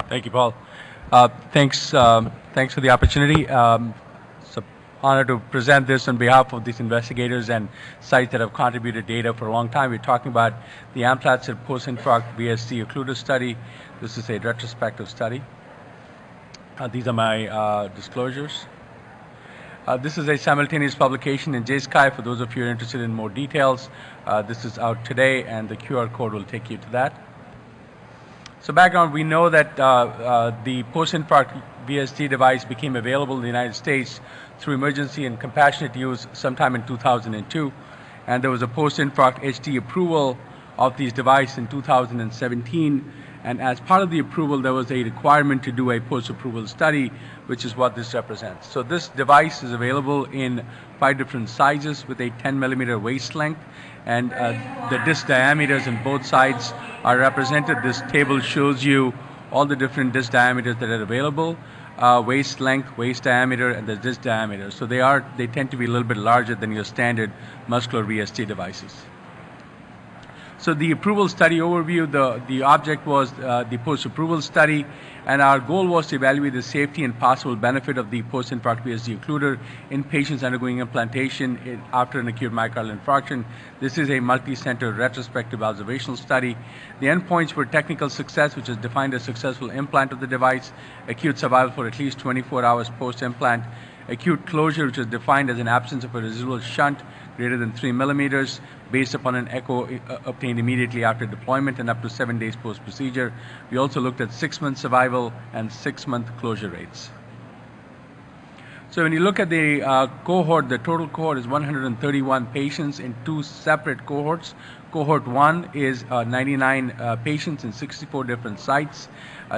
Thank you, Paul. Thanks for the opportunity. It's an honor to present this on behalf of these investigators and sites that have contributed data for a long time. We're talking about the Amplatzer Post-Infarct VSD Occluder study. This is a retrospective study. These are my disclosures. This is a simultaneous publication in JSCAI. For those of you who are interested in more details, this is out today, and the QR code will take you to that. So background, we know that the post-infarct VSD device became available in the United States through emergency and compassionate use sometime in 2002. And there was a post-infarct HD approval of these devices in 2017. And as part of the approval, there was a requirement to do a post-approval study, which is what this represents. So this device is available in 5 different sizes with a 10 millimeter waist length. And the disc diameters on both sides are represented. This table shows you all the different disc diameters that are available, waist length, waist diameter, and the disc diameter. So they tend to be a little bit larger than your standard muscular VSD devices. So the approval study overview, the object was the post-approval study, and our goal was to evaluate the safety and possible benefit of the post-infarct VSD occluder in patients undergoing implantation after an acute myocardial infarction. This is a multi-center retrospective observational study. The endpoints were technical success, which is defined as successful implant of the device, acute survival for at least 24 hours post-implant, acute closure, which is defined as an absence of a residual shunt greater than 3 millimeters based upon an echo obtained immediately after deployment and up to 7 days post-procedure. We also looked at 6-month survival and 6-month closure rates. So when you look at the cohort, the total cohort is 131 patients in 2 separate cohorts. Cohort 1 is 99 patients in 64 different sites.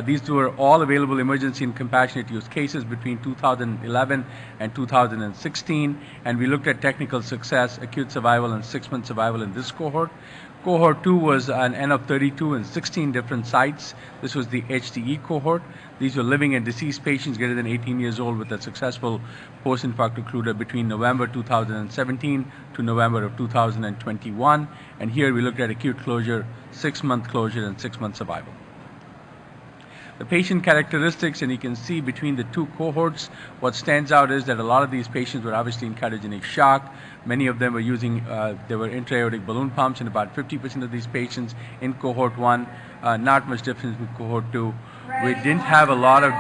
These were all available emergency and compassionate use cases between 2011 and 2016. And we looked at technical success, acute survival, and 6-month survival in this cohort. Cohort 2 was an N of 32 in 16 different sites. This was the HDE cohort. These were living and deceased patients greater than 18 years old with a successful post-infarct occluder between November 2017 to November of 2021. And here we looked at acute closure, 6-month closure, and 6-month survival. The patient characteristics, and you can see between the 2 cohorts, what stands out is that a lot of these patients were obviously in cardiogenic shock. Many of them were using, there were intra-aortic balloon pumps in about 50% of these patients in cohort 1. Not much difference with cohort 2. We didn't have a lot of,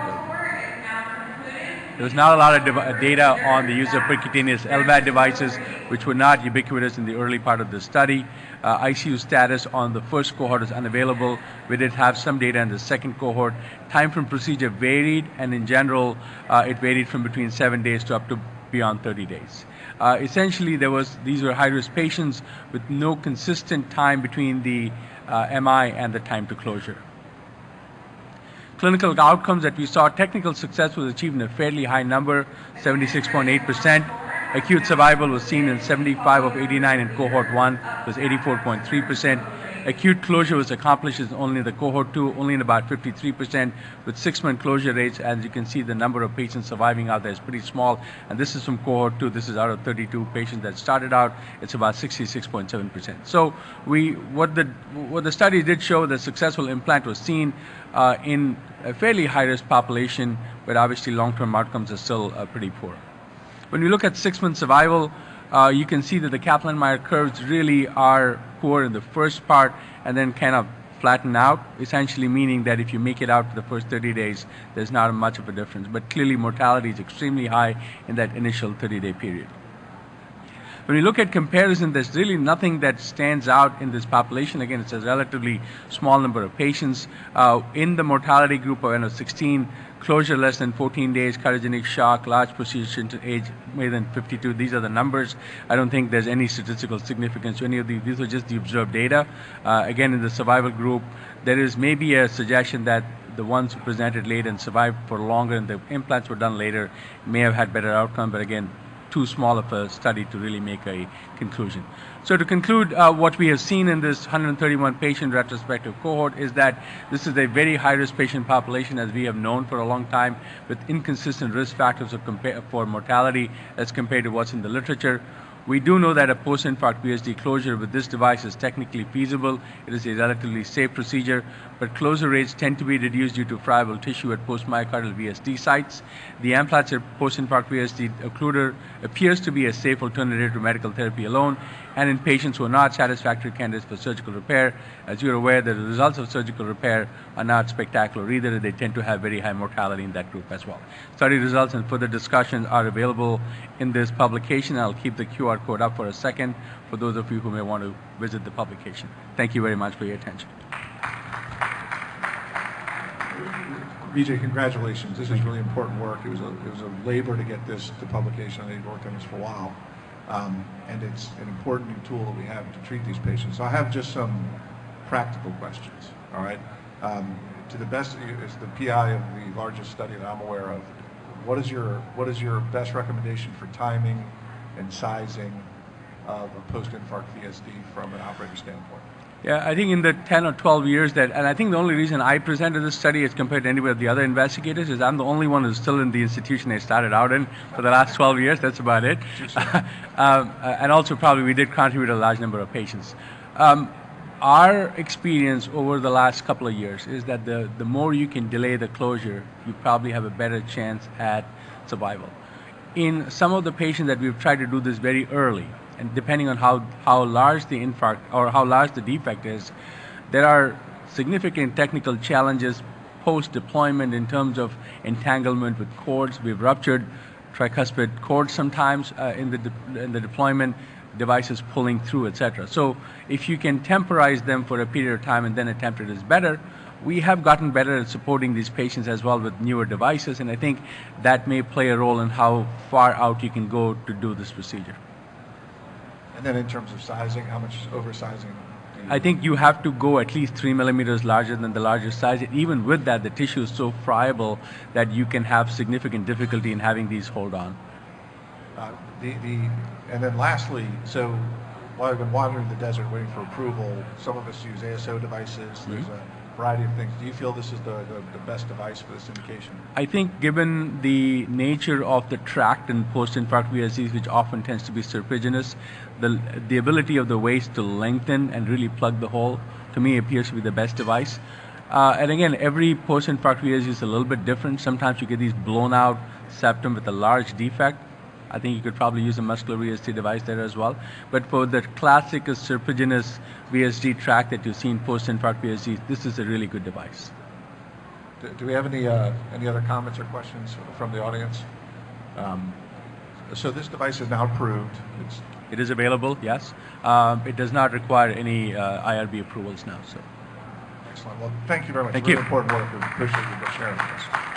there was not a lot of data on the use of percutaneous LVAD devices, which were not ubiquitous in the early part of the study. ICU status on the first cohort is unavailable. We did have some data in the second cohort. Time from procedure varied, and in general, it varied from between 7 days to up to beyond 30 days. Essentially, these were high-risk patients with no consistent time between the MI and the time to closure. Clinical outcomes that we saw, technical success was achieved in a fairly high number, 76.8%. Acute survival was seen in 75 of 89 in cohort 1, it was 84.3%. Acute closure was accomplished in only the cohort 2, only in about 53%, with 6-month closure rates. As you can see, the number of patients surviving out there is pretty small. And this is from cohort 2. This is out of 32 patients that started out. It's about 66.7%. So what the study did show, that successful implant was seen in a fairly high-risk population, but obviously long-term outcomes are still pretty poor. When we look at 6-month survival, you can see that the Kaplan-Meier curves really are poor in the first part and then kind of flatten out, essentially meaning that if you make it out for the first 30 days, there's not much of a difference. But clearly mortality is extremely high in that initial 30-day period. When you look at comparison, there's really nothing that stands out in this population. Again, it's a relatively small number of patients. In the mortality group of N16, closure less than 14 days, cardiogenic shock, large procedure to age more than 52. These are the numbers. I don't think there's any statistical significance to any of these. These are just the observed data. Again, in the survival group, there is maybe a suggestion that the ones who presented late and survived for longer and the implants were done later may have had better outcome, but again, too small of a study to really make a conclusion. So to conclude, what we have seen in this 131 patient retrospective cohort is that this is a very high-risk patient population, as we have known for a long time, with inconsistent risk factors for mortality as compared to what's in the literature. We do know that a post-infarct VSD closure with this device is technically feasible. It is a relatively safe procedure, but closure rates tend to be reduced due to friable tissue at post-myocardial VSD sites. The Amplatzer post-infarct VSD Occluder appears to be a safe alternative to medical therapy alone, and in patients who are not satisfactory candidates for surgical repair. As you're aware, the results of surgical repair are not spectacular either. They tend to have very high mortality in that group as well. Study results and further discussions are available in this publication. I'll keep the QR code up for a second for those of you who may want to visit the publication. Thank you very much for your attention. Vijay, congratulations. This is really important work. It was a labor to get this to publication. I know you've worked on this for a while. And it's an important new tool that we have to treat these patients. So I have just some practical questions, all right? To the best, as the PI of the largest study that I'm aware of, what is your best recommendation for timing and sizing of a post-infarct VSD from an operator standpoint? Yeah, I think in the 10 or 12 years and I think the only reason I presented this study as compared to any of the other investigators is I'm the only one who's still in the institution I started out in for the last 12 years. That's about it. And also probably we did contribute a large number of patients. Our experience over the last couple of years is that the more you can delay the closure, you probably have a better chance at survival. In some of the patients that we've tried to do this very early, and depending on how large the infarct or how large the defect is, there are significant technical challenges post-deployment in terms of entanglement with cords. We've ruptured tricuspid cords sometimes in the deployment, devices pulling through, etc. So if you can temporize them for a period of time and then attempt it is better. We have gotten better at supporting these patients as well with newer devices, and I think that may play a role in how far out you can go to do this procedure. And then in terms of sizing, how much oversizing do you... I think you have to go at least 3 millimeters larger than the largest size. Even with that, the tissue is so friable that you can have significant difficulty in having these hold on. And then lastly, so while I've been wandering the desert waiting for approval, some of us use ASO devices. There's a variety of things. Do you feel this is the best device for this indication? I think given the nature of the tract in post-infarct VSDs, which often tends to be serpiginous, the ability of the waist to lengthen and really plug the hole, to me, appears to be the best device. And again, every post-infarct VSD is a little bit different. Sometimes you get these blown out septum with a large defect. I think you could probably use a muscular VSD device there as well. But for the classic serpiginous VSD tract that you see in post-infarct VSD, this is a really good device. Do we have any other comments or questions from the audience? So this device is now approved. It is available, yes. It does not require any IRB approvals now. So. Excellent. Well, thank you very much. Thank really you. Important work. We appreciate you sharing with us.